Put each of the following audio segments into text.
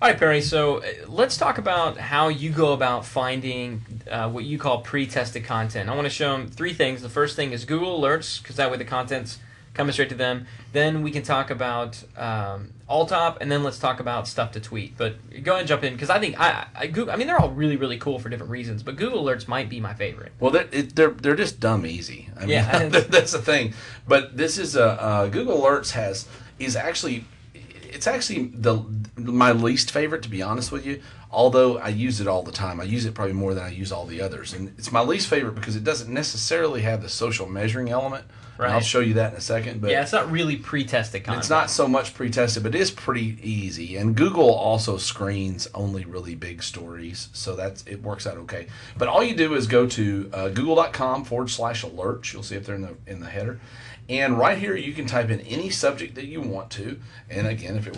All right, Perry. So let's talk about how you go about finding what you call pre-tested content. I want to show them three things. The first thing is Google Alerts, because that way the content's coming straight to them. Then we can talk about Alltop, and then let's talk about stuff to tweet. But go ahead and jump in, because I think Google. I mean, they're all really, really cool for different reasons, but Google Alerts might be my favorite. Well, they're just dumb easy. I mean, Yeah. that's the thing. But this is Google Alerts is actually it's actually my least favorite, to be honest with you. Although I use it all the time, I use it probably more than I use all the others, and it's my least favorite because it doesn't necessarily have the social measuring element. Right. And I'll show you that in a second. But Yeah, it's not really pre-tested content. it's not so much pre-tested, but it is pretty easy. And Google also screens only really big stories, so it works out okay. But all you do is go to google.com/alerts. You'll see it there in the header. And right here, you can type in any subject that you want to. And again, it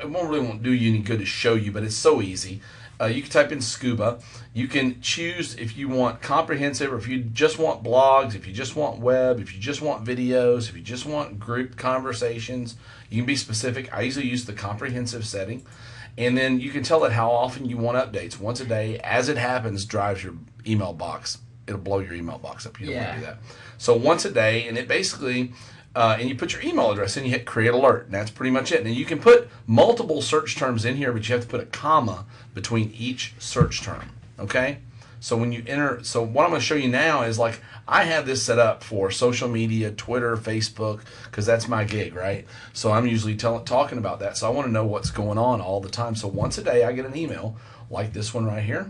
won't do you any good to show you, but it's so easy. You can type in scuba. You can choose if you want comprehensive, or if you just want blogs, if you just want web, if you just want videos, if you just want group conversations. You can be specific. I usually use the comprehensive setting. And then you can tell it how often you want updates. Once a day, as it happens, drives your email box. It'll blow your email box up. You don't want to do that. So once a day, and it basically, and you put your email address in, you hit create alert, and that's pretty much it. And you can put multiple search terms in here, but you have to put a comma between each search term, okay? So when you enter, so what I'm going to show you now is, like, I have this set up for social media, Twitter, Facebook, because that's my gig, right? So I'm usually talking about that. So I want to know what's going on all the time. So once a day, I get an email like this one right here,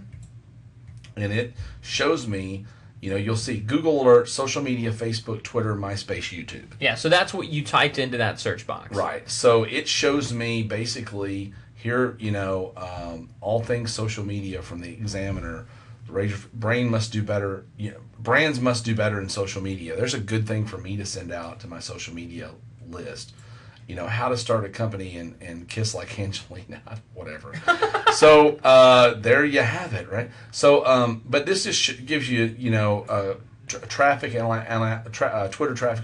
and it shows me, you'll see Google Alerts, social media, Facebook, Twitter, MySpace, YouTube. Yeah, so that's what you typed into that search box. Right. So it shows me basically here, all things social media from the Examiner. Brands must do better in social media. There's a good thing for me to send out to my social media list. How to start a company and kiss like Angelina, whatever. So there you have it, right? So, but this just gives you, Twitter traffic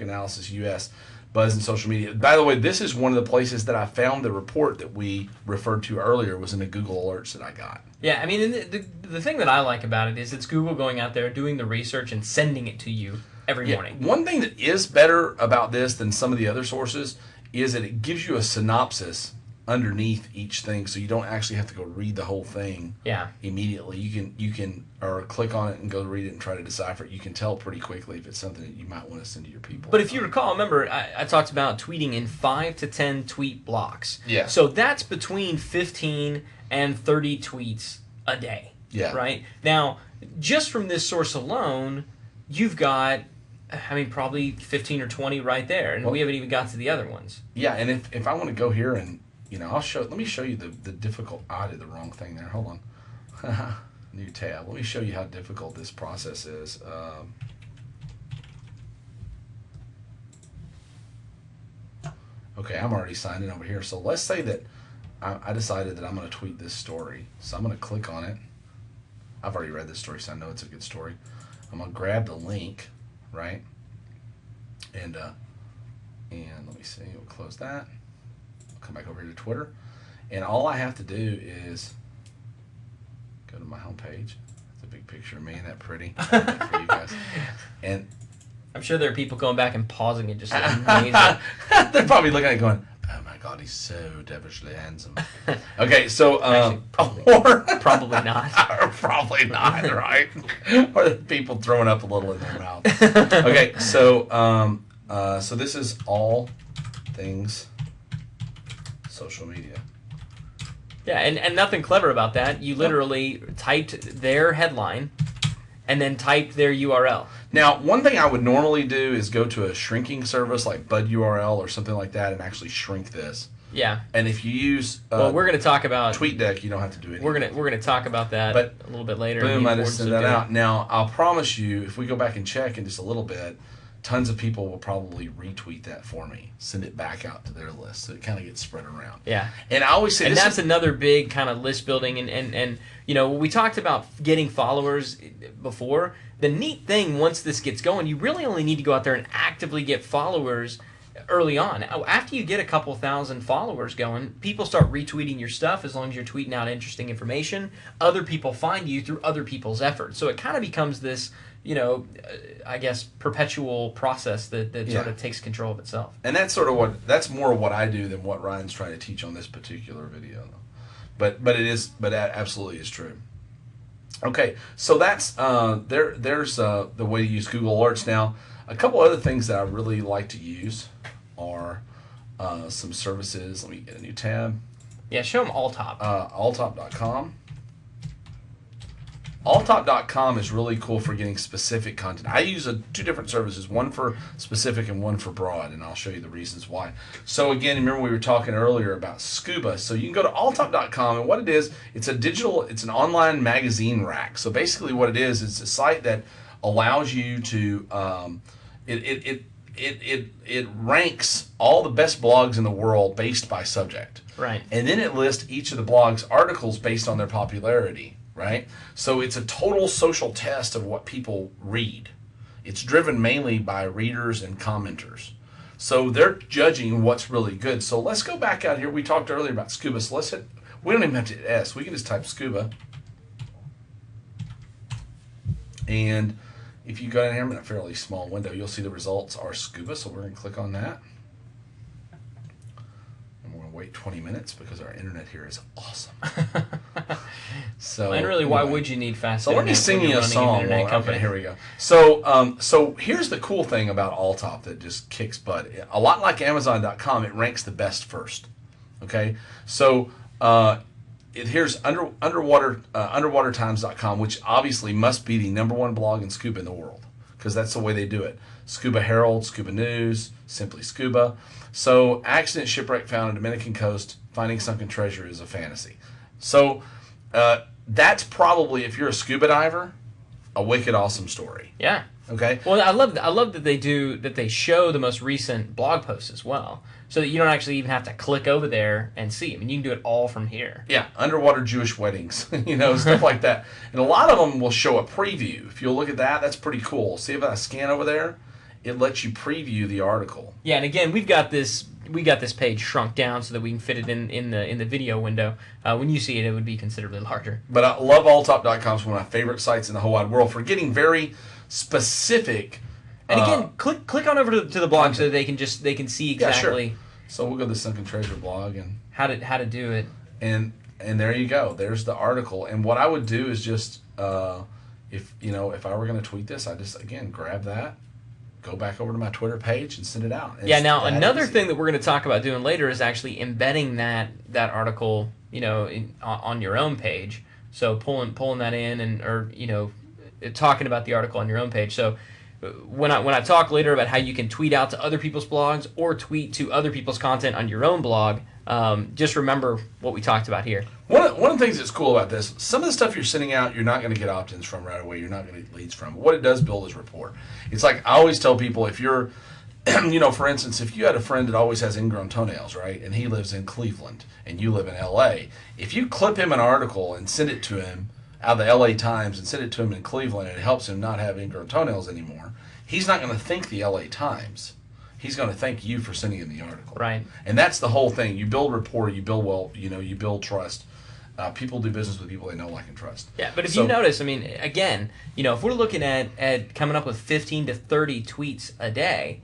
analysis US, buzz in social media. By the way, this is one of the places that I found the report that we referred to earlier was in the Google Alerts that I got. Yeah, I mean, the thing that I like about it is it's Google going out there, doing the research, and sending it to you every morning. One thing that is better about this than some of the other sources is that it gives you a synopsis underneath each thing, so you don't actually have to go read the whole thing immediately. You can or click on it and go read it and try to decipher it. You can tell pretty quickly if it's something that you might want to send to your people. But if you recall, remember, I talked about tweeting in 5 to 10 tweet blocks. Yeah. So that's between 15 and 30 tweets a day. Yeah. Right? Now, just from this source alone, you've got, probably 15 or 20 right there, and we haven't even got to the other ones. Yeah, and if I want to go here and, let me show you the difficult, I did the wrong thing there, hold on. New tab, let me show you how difficult this process is. Okay, I'm already signed in over here, so let's say that I decided that I'm going to tweet this story, so I'm going to click on it. I've already read this story, so I know it's a good story. I'm going to grab the link, right? And let me see, we'll close that. I'll come back over here to Twitter. And all I have to do is go to my homepage. It's a big picture of me, ain't that pretty? For you guys. And I'm sure there are people going back and pausing it just amazing. They're probably looking at it going, oh my God, he's so devilishly handsome. Okay, so Actually, probably not. Or probably not, right? Or the people throwing up a little in their mouth. Okay, so so this is all things social media. Yeah, and nothing clever about that. You literally typed their headline and then typed their URL. Now, one thing I would normally do is go to a shrinking service like Bud URL or something like that and actually shrink this. Yeah. And if you use well, we're going to talk about TweetDeck, you don't have to do it. We're going to talk about that a little bit later. Boom, I just sent that out. Now, I'll promise you, if we go back and check in just a little bit, tons of people will probably retweet that for me, send it back out to their list, so it kind of gets spread around. Yeah. And I always say, and that's another big kind of list building, and we talked about getting followers before. The neat thing, once this gets going, you really only need to go out there and actively get followers early on. After you get a couple thousand followers going, people start retweeting your stuff as long as you're tweeting out interesting information. Other people find you through other people's efforts. So it kind of becomes this, I guess, perpetual process that sort of takes control of itself. And that's that's more what I do than what Ryan's trying to teach on this particular video. But it absolutely is true. Okay, so that's there's the way to use Google Alerts. Now, a couple other things that I really like to use are some services. Let me get a new tab. Yeah, show them Alltop. Alltop.com. Alltop.com is really cool for getting specific content. I use two different services, one for specific and one for broad, and I'll show you the reasons why. So again, remember we were talking earlier about Scuba. So you can go to Alltop.com, and what it is, it's an online magazine rack. So basically what it is, it's a site that allows you to, it ranks all the best blogs in the world based by subject. Right. And then it lists each of the blogs' articles based on their popularity. Right? So it's a total social test of what people read. It's driven mainly by readers and commenters. So they're judging what's really good. So let's go back out here. We talked earlier about Scuba. So let's hit, we don't even have to hit S. We can just type Scuba. And if you go down here, I'm in a fairly small window, you'll see the results are Scuba. So we're going to click on that. Wait 20 minutes because our internet here is awesome. So and really, why would you need fast internet? So let me sing you a song. Okay, here we go. So here's the cool thing about Alltop that just kicks butt. A lot like Amazon.com, it ranks the best first. Okay, so here's underwatertimes.com, which obviously must be the #1 blog in scuba in the world because that's the way they do it. Scuba Herald, Scuba News, Simply Scuba. So, accident shipwreck found on Dominican coast, finding sunken treasure is a fantasy. So, that's probably, if you're a scuba diver, a wicked awesome story. Yeah. Okay. Well, I love that they show the most recent blog posts as well, so that you don't actually even have to click over there and see. I mean, you can do it all from here. Yeah, underwater Jewish weddings, stuff like that. And a lot of them will show a preview. If you'll look at that, that's pretty cool. See if I scan over there, it lets you preview the article. Yeah, and again, we got this page shrunk down so that we can fit it in the video window. When you see it, it would be considerably larger. But I love Alltop.com. It's one of my favorite sites in the whole wide world for getting very specific. And again, click on over to the blog so that they can see exactly. Yeah, sure. So we'll go to the Sunken Treasure blog and how to do it. And there you go. There's the article. And what I would do is just if I were going to tweet this, I just again grab that, go back over to my Twitter page and send it out. Now another thing that we're going to talk about doing later is actually embedding that article, on your own page. So pulling that in or talking about the article on your own page. So when I talk later about how you can tweet out to other people's blogs or tweet to other people's content on your own blog, just remember what we talked about here. One of the things that's cool about this, some of the stuff you're sending out, you're not going to get opt-ins from right away. You're not going to get leads from. But what it does build is rapport. It's like I always tell people, if you're, for instance, if you had a friend that always has ingrown toenails, right, and he lives in Cleveland and you live in L.A., if you clip him an article and send it to him out of the L.A. Times and send it to him in Cleveland and it helps him not have ingrown toenails anymore, he's not going to thank the L.A. Times. He's going to thank you for sending him the article. Right. And that's the whole thing. You build rapport, you build you build trust. People do business with people they know, like, and trust. Yeah, but if you notice, I mean, again, if we're looking at coming up with 15 to 30 tweets a day,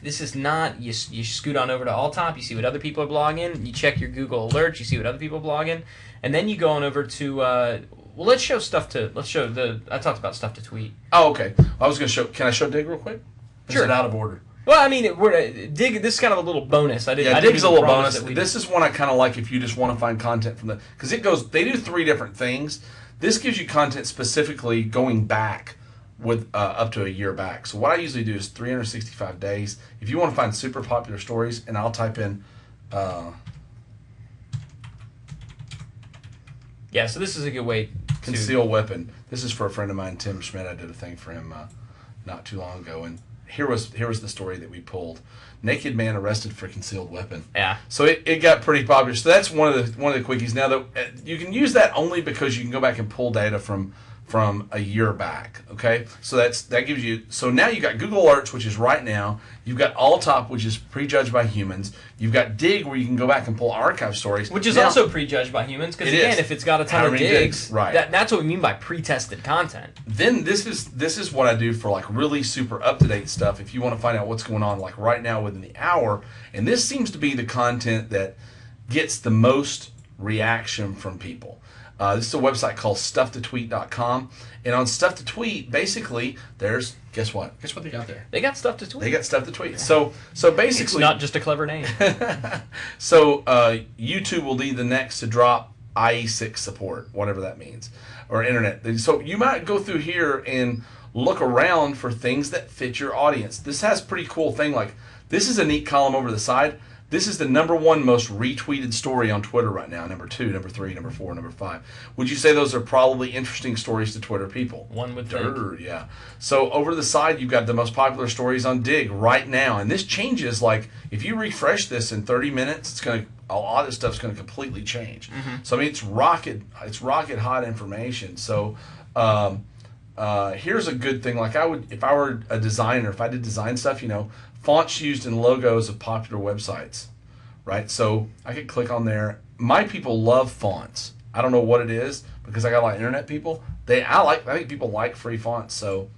this is not, you scoot on over to Alltop, you see what other people are blogging, you check your Google Alerts, you see what other people are blogging, and then you go on over to, I talked about stuff to tweet. Oh, okay. I was going to show, can I show Dig real quick? Sure. Is it out of order? Well, I mean, Dig. This is kind of a little bonus. Dig's a little bonus. This is one I kind of like if you just want to find content from because they do 3 different things. This gives you content specifically going back with up to a year back. So what I usually do is 365 days. If you want to find super popular stories, and I'll type in. So this is a good way. Concealed weapon. This is for a friend of mine, Tim Schmidt. I did a thing for him not too long ago, and here was the story that we pulled. Naked man arrested for concealed weapon. Yeah. So it got pretty popular. So that's one of the quickies. Now you can use that only because you can go back and pull data from from a year back. Okay, so that gives you. So now you got Google Alerts, which is right now. You've got Alltop, which is prejudged by humans. You've got Dig, where you can go back and pull archive stories, which is now, also prejudged by humans. Because again, if it's got a ton of digs, right? That's what we mean by pre-tested content. Then this is what I do for like really super up to date stuff. If you want to find out what's going on, like right now within the hour, and this seems to be the content that gets the most reaction from people. This is a website called StuffToTweet.com, and on Stuff to Tweet, basically, there's guess what they got there? They got stuff to tweet. They got stuff to tweet. Yeah. So basically, it's not just a clever name. So YouTube will be the next to drop IE6 support, whatever that means, or internet. So you might go through here and look around for things that fit your audience. This has pretty cool thing. Like this is a neat column over the side. This is the #1 most retweeted story on Twitter right now. #2, #3, #4, #5. Would you say those are probably interesting stories to Twitter people? One would think. Yeah. So over the side, you've got the most popular stories on Dig right now, and this changes. Like if you refresh this in 30 minutes, it's gonna a lot of this stuff's gonna completely change. Mm-hmm. So I mean, it's rocket hot information. So. Here's a good thing. Like if I were a designer, if I did design stuff, fonts used in logos of popular websites, right? So I could click on there. My people love fonts. I don't know what it is because I got a lot of internet people. I think people like free fonts. So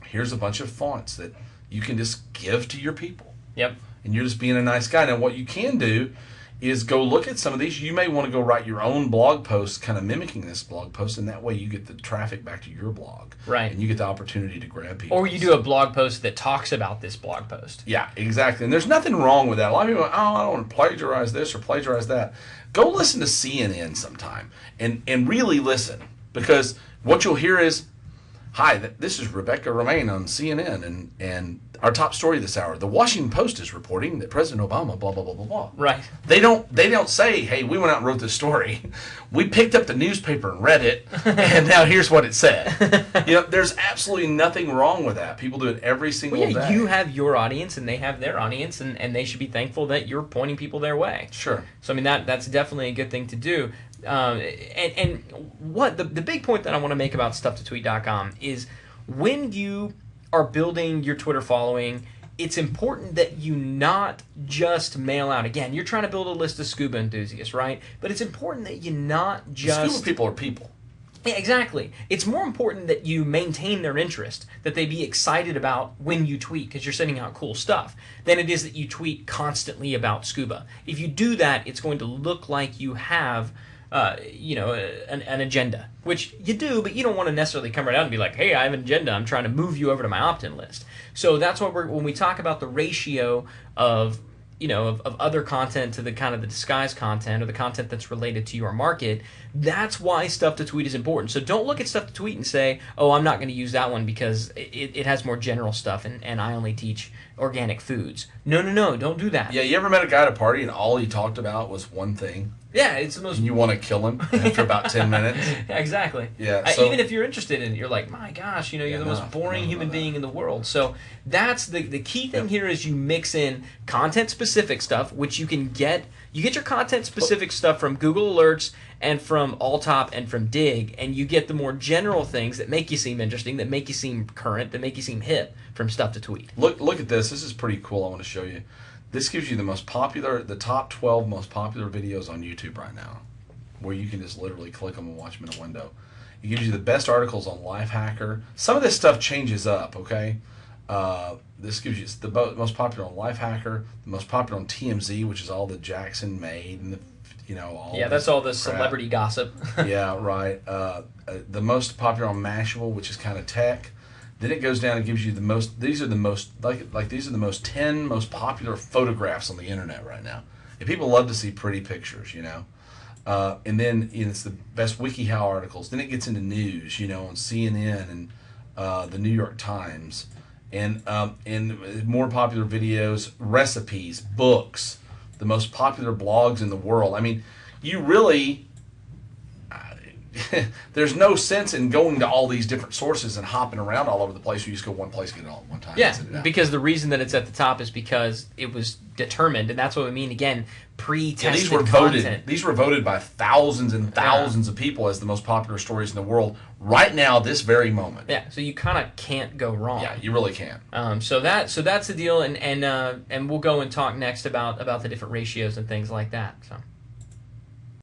here's a bunch of fonts that you can just give to your people. Yep. And you're just being a nice guy. Now what you can do is go look at some of these. You may want to go write your own blog post kind of mimicking this blog post, and that way you get the traffic back to your blog. Right. And you get the opportunity to grab people. Or you do a blog post that talks about this blog post. Yeah, exactly. And there's nothing wrong with that. A lot of people go, I don't want to plagiarize this or plagiarize that. Go listen to CNN sometime and really listen, because what you'll hear is, hi, this is Rebecca Romaine on CNN, and our top story this hour: the Washington Post is reporting that President Obama, blah blah blah blah blah. Right. They don't say, hey, we went out and wrote this story. We picked up the newspaper and read it, and now here's what it said. There's absolutely nothing wrong with that. People do it every single day. You have your audience, and they have their audience, and they should be thankful that you're pointing people their way. Sure. So I mean that's definitely a good thing to do. And what the big point that I want to make about StuffToTweet.com is when you are building your Twitter following, it's important that you not just mail out. Again, you're trying to build a list of scuba enthusiasts, right? But it's important that you not just... Scuba people are people. Yeah, exactly. It's more important that you maintain their interest, that they be excited about when you tweet, because you're sending out cool stuff, than it is that you tweet constantly about scuba. If you do that, it's going to look like you have... an agenda, which you do, but you don't want to necessarily come right out and be like, hey, I have an agenda, I'm trying to move you over to my opt-in list. So that's what when we talk about the ratio of other content to the kind of the disguised content or the content that's related to your market, that's why Stuff to Tweet is important. So don't look at Stuff to Tweet and say, oh, I'm not going to use that one because it has more general stuff and I only teach organic foods. No, don't do that. Yeah, you ever met a guy at a party and all he talked about was one thing? Yeah, it's the most... And you want to kill him after about 10 minutes? Exactly. Yeah. So, even if you're interested in it, you're like, my gosh, you're the most boring human being in the world. So that's the key thing here is you mix in content-specific stuff, which you can get... You get your content-specific stuff from Google Alerts and from Alltop and from Dig, and you get the more general things that make you seem interesting, that make you seem current, that make you seem hip from Stuff to Tweet. Look at this. This is pretty cool. I want to show you. This gives you the top 12 most popular videos on YouTube right now, where you can just literally click them and watch them in a window. It gives you the best articles on Lifehacker. Some of this stuff changes up, okay? This gives you the most popular on Lifehacker, the most popular on TMZ, which is all the Jackson made and that's all the celebrity gossip. Yeah, right. The most popular on Mashable, which is kind of tech. Then it goes down and gives you the most. These are the most these are the most 10 most popular photographs on the internet right now. And people love to see pretty pictures, And then it's the best WikiHow articles. Then it gets into news, on CNN and the New York Times, and more popular videos, recipes, books, the most popular blogs in the world. I mean, you really. there's no sense in going to all these different sources and hopping around all over the place. You just go one place, get it all at one time. Yeah, and send it out. because the reason that it's at the top is because it was determined, and that's what we mean again. Pre-tested These were content. voted. These were voted by thousands and thousands of people as the most popular stories in the world right now, this very moment. Yeah, so you kind of can't go wrong. Yeah, you really can't. So that's the deal, and we'll go and talk next about the different ratios and things like that. So.